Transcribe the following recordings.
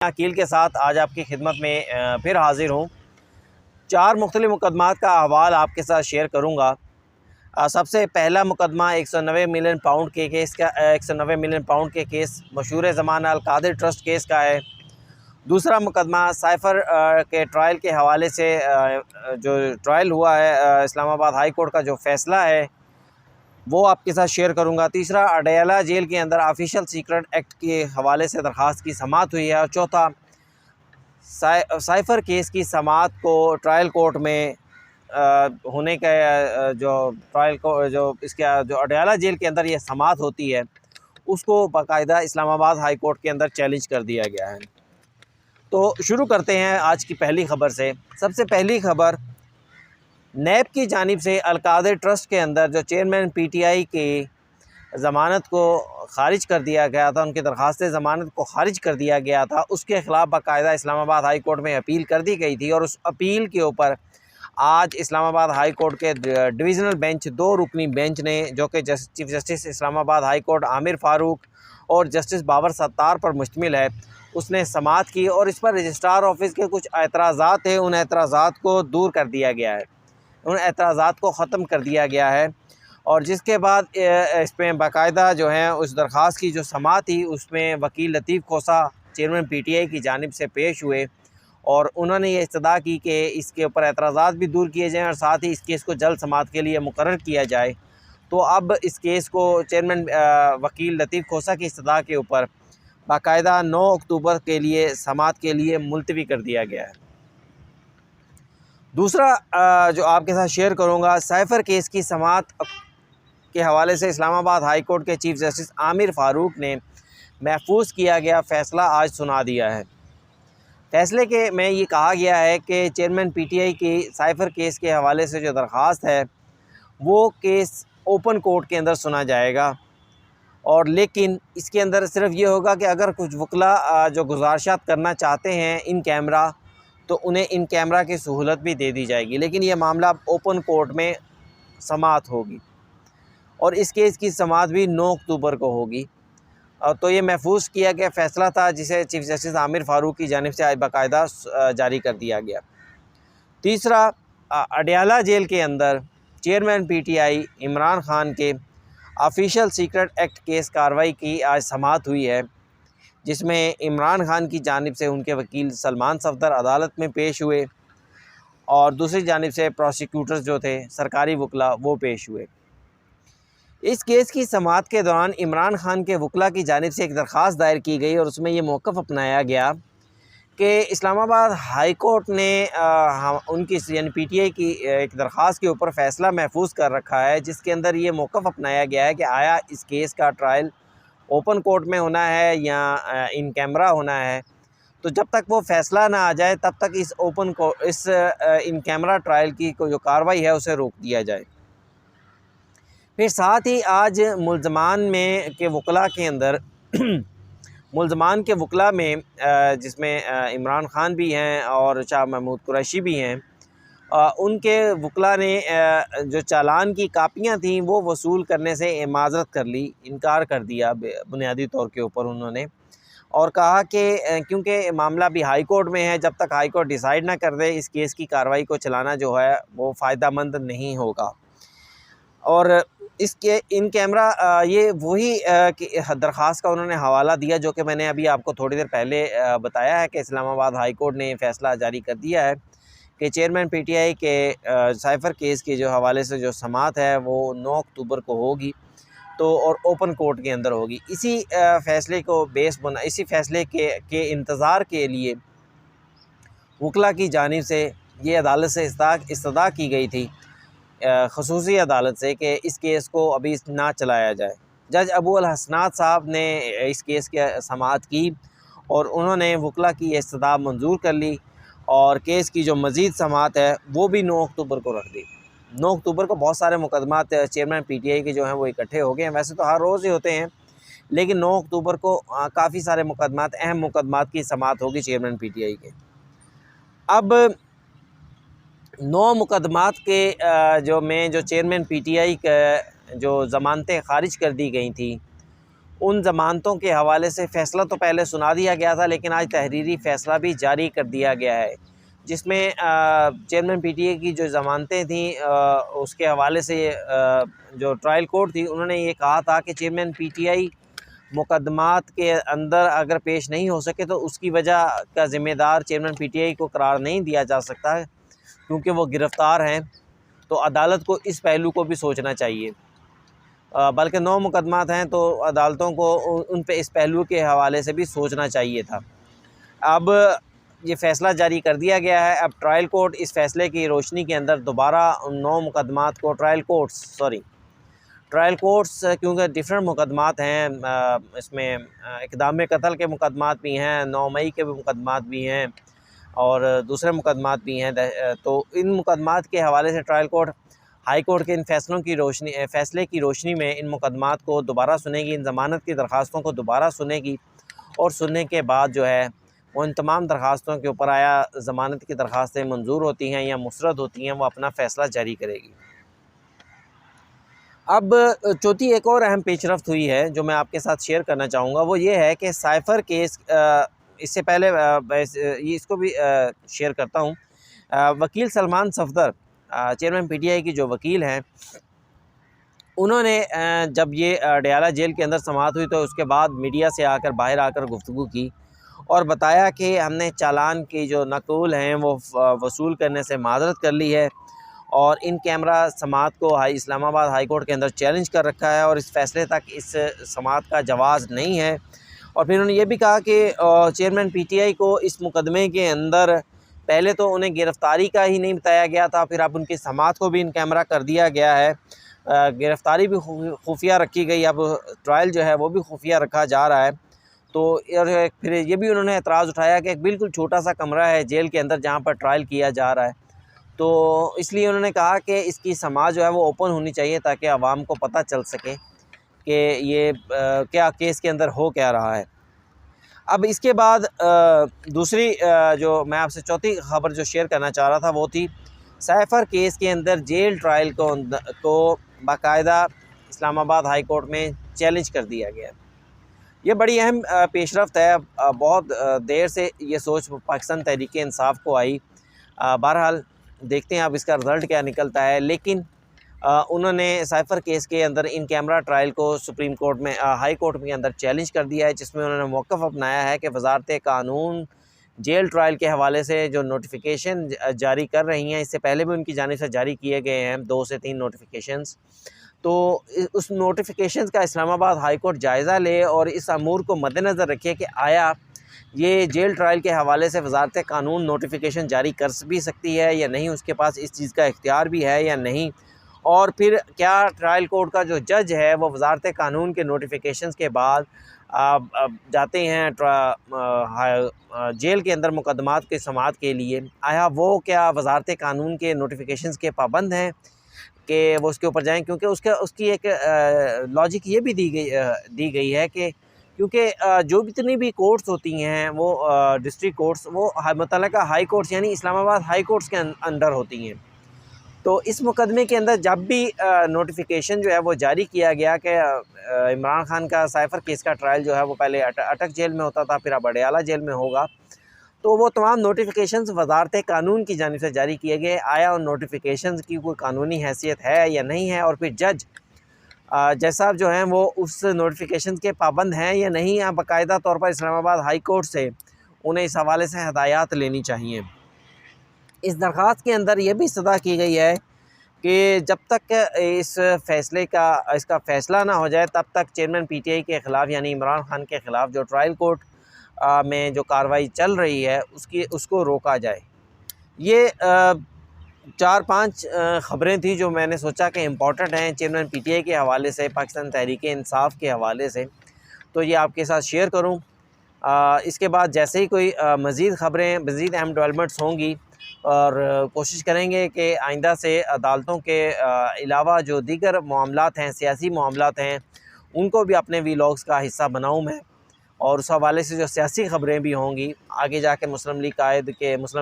अकील के साथ आज आपकी खिदमत में फिर हाज़िर हूँ। 4 मुख्तलिफ़ मुकदमात का अहवाल आपके साथ शेयर करूँगा। सबसे पहला मुकदमा 190 मिलियन पाउंड के केस का 190 मिलियन पाउंड के केस मशहूर ज़माना अल-कादिर ट्रस्ट केस का है। दूसरा मुकदमा साइफ़र के ट्रायल के हवाले से जो ट्रायल हुआ है, इस्लामाबाद हाई कोर्ट का जो फ़ैसला है वो आपके साथ शेयर करूंगा। तीसरा, अडयाला जेल के अंदर ऑफिशियल सीक्रेट एक्ट के हवाले से दरख्वास्त की समाअत हुई है। और चौथा, साइफ़र केस की समाअत को ट्रायल कोर्ट में होने का जो ट्रायल को जो इसके जो अडयाला जेल के अंदर ये समाअत होती है उसको बाकायदा इस्लामाबाद हाई कोर्ट के अंदर चैलेंज कर दिया गया है। तो शुरू करते हैं आज की पहली ख़बर से। सबसे पहली ख़बर, नैब की जानिब से अल-कादिर ट्रस्ट के अंदर जो चेयरमैन पीटीआई की ज़मानत को ख़ारिज कर दिया गया था, उनकी दरख्वास्त ज़मानत को ख़ारिज कर दिया गया था, उसके ख़िलाफ़ बाकायदा इस्लामाबाद हाई कोर्ट में अपील कर दी गई थी। और उस अपील के ऊपर आज इस्लामाबाद हाई कोर्ट के डिवीज़नल बेंच, 2 रुकनी बेंच ने, जो कि chief justice Islamabad high court Aamir Farooq और जस्टिस बाबर सत्तार पर मुश्तमिल है, उसने समाअत की। और इस पर रजिस्ट्रार ऑफिस के कुछ एतराज़ात थे, उन एतराज़ात को दूर कर दिया गया है, उन एतराज़ात को ख़त्म कर दिया गया है। और जिसके बाद इस पर बाकायदा जो है उस दरख्वास्त की जो समाअत थी उसमें वकील लतीफ़ खोसा चेयरमैन पीटीआई की जानिब से पेश हुए और उन्होंने ये इस्तदा की कि इसके ऊपर एतराज़ात भी दूर किए जाएँ और साथ ही इस केस को जल्द समाअत के लिए मुकर्रर किया जाए। तो अब इस केस को चेयरमैन वकील लतीफ़ खोसा की इस्तदा के ऊपर बाकायदा 9 अक्टूबर के लिए समाअत के लिए मुलतवी कर दिया गया है। दूसरा जो आपके साथ शेयर करूँगा, साइफ़र केस की समाअत के हवाले से इस्लामाबाद हाई कोर्ट के चीफ़ जस्टिस आमिर फ़ारूक ने महफूज किया गया फ़ैसला आज सुना दिया है। फ़ैसले के में ये कहा गया है कि चेयरमैन पीटीआई की साइफ़र केस के हवाले से जो दरख्वास्त है वो केस ओपन कोर्ट के अंदर सुना जाएगा। और लेकिन इसके अंदर सिर्फ ये होगा कि अगर कुछ वकला जो गुज़ारिशात करना चाहते हैं इन कैमरा, तो उन्हें इन कैमरा की सहूलत भी दे दी जाएगी, लेकिन ये मामला ओपन कोर्ट में समाअत होगी और इस केस की समाअत भी 9 अक्टूबर को होगी। तो ये महफूज किया गया फ़ैसला था जिसे चीफ़ जस्टिस आमिर फ़ारूक की जानिब से आज बाकायदा जारी कर दिया गया। तीसरा, अडयाला जेल के अंदर चेयरमैन पीटीआई इमरान खान के ऑफिशियल सीक्रेट एक्ट केस कार्रवाई की आज समाअत हुई है, जिसमें इमरान खान की जानिब से उनके वकील सलमान सफदर अदालत में पेश हुए और दूसरी जानिब से प्रोसिक्यूटर्स जो थे, सरकारी वकला, वो पेश हुए। इस केस की समाअत के दौरान इमरान खान के वकला की जानिब से एक दरख्वास्त दायर की गई और उसमें ये मौक़िफ़ अपनाया गया कि इस्लामाबाद हाई कोर्ट ने उनकी यानी पीटीआई की एक दरख्वास्त के ऊपर फ़ैसला महफूज कर रखा है, जिसके अंदर ये मौक़िफ़ अपनाया गया है कि आया इस केस का ट्रायल ओपन कोर्ट में होना है या इन कैमरा होना है। तो जब तक वो फ़ैसला ना आ जाए तब तक इस इन कैमरा ट्रायल की जो कार्रवाई है उसे रोक दिया जाए। फिर साथ ही आज मुल्ज़मान में के वकला के अंदर मुल्ज़मान के वकला में जिसमें इमरान खान भी हैं और शाह महमूद कुरैशी भी हैं, उनके वकला ने जो चालान की कापियाँ थीं वो वसूल करने से माज़रत कर ली, इनकार कर दिया बुनियादी तौर के ऊपर उन्होंने, और कहा कि क्योंकि मामला भी हाई कोर्ट में है, जब तक हाई कोर्ट डिसाइड ना कर दे इस केस की कार्रवाई को चलाना जो है वो फ़ायदेमंद नहीं होगा। और इसके इन कैमरा ये वही कि दरख्वास्त का उन्होंने हवाला दिया जो कि मैंने अभी आपको थोड़ी देर पहले बताया है कि इस्लामाबाद हाई कोर्ट ने फ़ैसला जारी कर दिया है कि चेयरमैन पीटीआई के साइफ़र केस के जो हवाले से जो समाअत है वो 9 अक्टूबर को होगी, तो और ओपन कोर्ट के अंदर होगी। इसी फ़ैसले को इसी फ़ैसले के इंतज़ार के लिए वकला की जानिब से ये अदालत से इस्तदा की गई थी, ख़ुसूसी अदालत से, कि इस केस को अभी ना चलाया जाए। जज अबू अल हसनात साहब ने इस केस की समाअत की और उन्होंने वकला की इस्तदा मंजूर कर ली और केस की जो मज़ीद समाअत है वो भी 9 अक्टूबर को रख दी। 9 अक्टूबर को बहुत सारे मुकदमात चेयरमैन पीटीआई के जो हैं वो इकट्ठे हो गए हैं। वैसे तो हर रोज़ ही होते हैं, लेकिन 9 अक्टूबर को काफ़ी सारे मुकदमात, अहम मुकदमात की समाअत होगी चेयरमैन पीटीआई के। अब 9 मुकदमात के जो चेयरमैन पीटीआई का जो ज़मानतें ख़ारिज कर दी गई थी उन ज़मानतों के हवाले से फ़ैसला तो पहले सुना दिया गया था, लेकिन आज तहरीरी फ़ैसला भी जारी कर दिया गया है, जिसमें चेयरमैन पीटीए की जो ज़मानतें थीं उसके हवाले से जो ट्रायल कोर्ट थी उन्होंने ये कहा था कि चेयरमैन पीटीआई मुकदमात के अंदर अगर पेश नहीं हो सके तो उसकी वजह का ज़िम्मेदार चेयरमैन पीटीआई को करार नहीं दिया जा सकता, क्योंकि वो गिरफ़्तार हैं। तो अदालत को इस पहलू को भी सोचना चाहिए। बल्कि 9 मुकदमात हैं तो अदालतों को उन पे इस पहलू के हवाले से भी सोचना चाहिए था। अब ये फ़ैसला जारी कर दिया गया है। अब ट्रायल कोर्ट इस फ़ैसले की रोशनी के अंदर दोबारा उन 9 मुकदमात को ट्रायल कोर्ट्स क्योंकि डिफरेंट मुकदमात हैं, इसमें इक़दाम कत्ल के मुकदमात भी हैं, 9 मई के भी मुकदमात भी हैं और दूसरे मुकदमात भी हैं। तो इन मुकदमात के हवाले से ट्रायल कोर्ट हाई कोर्ट के इन फ़ैसले की रोशनी में इन मुकदमात को दोबारा सुनेगी, इन ज़मानत की दरख्वास्तों को दोबारा सुनेगी और सुनने के बाद जो है वो इन तमाम दरख्वास्तों के ऊपर आया ज़मानत की दरख्वास्तें मंजूर होती हैं या मुस्तरद होती हैं, वो अपना फ़ैसला जारी करेगी। अब चौथी एक और अहम पेशरफ्त हुई है जो मैं आपके साथ शेयर करना चाहूँगा, वो ये है कि साइफ़र केस इससे पहले ये इसको भी शेयर करता हूँ। वकील सलमान सफदर चेयरमैन पीटीआई की जो वकील हैं, उन्होंने जब ये डयाला जेल के अंदर समाअत हुई तो उसके बाद मीडिया से बाहर आकर गुफ्तगू की और बताया कि हमने चालान की जो नकूल हैं वो वसूल करने से माज़रत कर ली है और इन कैमरा समाअत को इस्लामाबाद हाई कोर्ट के अंदर चैलेंज कर रखा है और इस फ़ैसले तक इस समाअत का जवाज़ नहीं है। और फिर उन्होंने ये भी कहा कि चेयरमैन पीटीआई को इस मुकदमे के अंदर पहले तो उन्हें गिरफ़्तारी का ही नहीं बताया गया था, फिर अब उनकी समाअत को भी इन कैमरा कर दिया गया है। गिरफ़्तारी भी खुफिया रखी गई, अब ट्रायल जो है वो भी खुफिया रखा जा रहा है। तो और फिर ये भी उन्होंने एतराज़ उठाया कि एक बिल्कुल छोटा सा कमरा है जेल के अंदर जहाँ पर ट्रायल किया जा रहा है, तो इसलिए उन्होंने कहा कि इसकी समाअत जो है वो ओपन होनी चाहिए ताकि आवाम को पता चल सके कि ये क्या केस के अंदर हो क्या रहा है। अब इसके बाद दूसरी जो मैं आपसे चौथी ख़बर जो शेयर करना चाह रहा था वो थी साइफ़र केस के अंदर जेल ट्रायल को बाकायदा इस्लामाबाद हाई कोर्ट में चैलेंज कर दिया गया। ये बड़ी अहम पेशरफ्त है। बहुत देर से ये सोच पाकिस्तान तहरीक इंसाफ को आई। बहरहाल देखते हैं अब इसका रिज़ल्ट क्या निकलता है, लेकिन उन्होंने साइफ़र केस के अंदर इन कैमरा ट्रायल को सुप्रीम कोर्ट में हाई कोर्ट के अंदर चैलेंज कर दिया है, जिसमें उन्होंने मौक़िफ़ अपनाया है कि वज़ारत कानून जेल ट्रायल के हवाले से जो नोटिफिकेशन जारी कर रही हैं, इससे पहले भी उनकी जानिब से जारी किए गए हैं 2 से 3 नोटिफिकेशंस। तो उस नोटिफिकेशंस का इस्लामाबाद हाई कोर्ट जायज़ा ले और इस अमूर को मद्देनज़र रखे कि आया ये जेल ट्रायल के हवाले से वज़ारत कानून नोटिफिकेशन जारी कर भी सकती है या नहीं, उसके पास इस चीज़ का इख्तियार भी है या नहीं, और फिर क्या ट्रायल कोर्ट का जो जज है वो वज़ारत कानून के नोटिफिकेशंस के बाद जाते हैं जेल के अंदर मुकदमात के समाअत के लिए, आया वो क्या वज़ारत कानून के नोटिफिकेशंस के पाबंद हैं कि वो उसके ऊपर जाएँ, क्योंकि उसकी एक लॉजिक ये भी दी गई है कि क्योंकि जो जितनी भी कोर्ट्स होती हैं वो डिस्ट्रिक्ट कोर्ट्स वो मुतल्लिका हाई कोर्ट्स यानी इस्लामाबाद हाई कोर्ट्स के अंडर होती हैं। तो इस मुकदमे के अंदर जब भी नोटिफिकेशन जो है वो जारी किया गया कि इमरान खान का साइफ़र केस का ट्रायल जो है वो पहले अटक जेल में होता था, फिर अब अडयाला जेल में होगा, तो वो तमाम नोटिफिकेशंस वज़ारत कानून की जानिब से जारी किए गए। आया उन नोटिफिकेशंस की कोई कानूनी हैसियत है या नहीं है, और फिर जज जज साहब जो हैं वो उस नोटिफिकेशन के पाबंद हैं या नहीं, या बाकायदा तौर पर इस्लामाबाद हाई कोर्ट से उन्हें इस हवाले से हदायत लेनी चाहिए। इस दरख्वास्त के अंदर ये भी सदा की गई है कि जब तक इसका फ़ैसला ना हो जाए तब तक चेयरमैन पीटीआई के ख़िलाफ़ यानी इमरान खान के ख़िलाफ़ जो ट्रायल कोर्ट में जो कार्रवाई चल रही है उसको रोका जाए। ये 4-5 ख़बरें थी जो मैंने सोचा कि इम्पॉर्टेंट हैं चेयरमैन पीटीआई के हवाले से, पाकिस्तान तहरीक इंसाफ के हवाले से, तो ये आपके साथ शेयर करूँ। इसके बाद जैसे ही कोई मज़ीद ख़बरें, मज़ीद अहम डेवलपमेंट्स होंगी और कोशिश करेंगे कि आइंदा से अदालतों के अलावा जो दीगर मामलात हैं, सियासी मामलात हैं, उनको भी अपने वीलॉग्स का हिस्सा बनाऊँ मैं, और उस हवाले से जो सियासी ख़बरें भी होंगी, आगे जाके मुस्लिम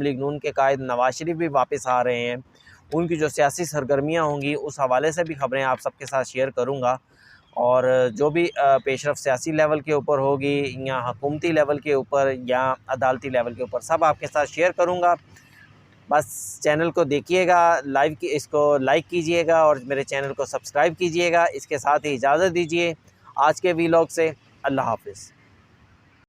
लीग नून के कायद नवाज़ शरीफ भी वापस आ रहे हैं, उनकी जो सियासी सरगर्मियाँ होंगी उस हवाले से भी ख़बरें आप सबके साथ शेयर करूँगा। और जो भी पेशरफ सियासी लेवल के ऊपर होगी या हुकूमती लेवल के ऊपर या अदालती लेवल के ऊपर, सब आपके साथ शेयर करूँगा। बस चैनल को देखिएगा, इसको लाइक कीजिएगा और मेरे चैनल को सब्सक्राइब कीजिएगा। इसके साथ ही इजाज़त दीजिए आज के वीलॉग से। अल्लाह हाफ़िज़।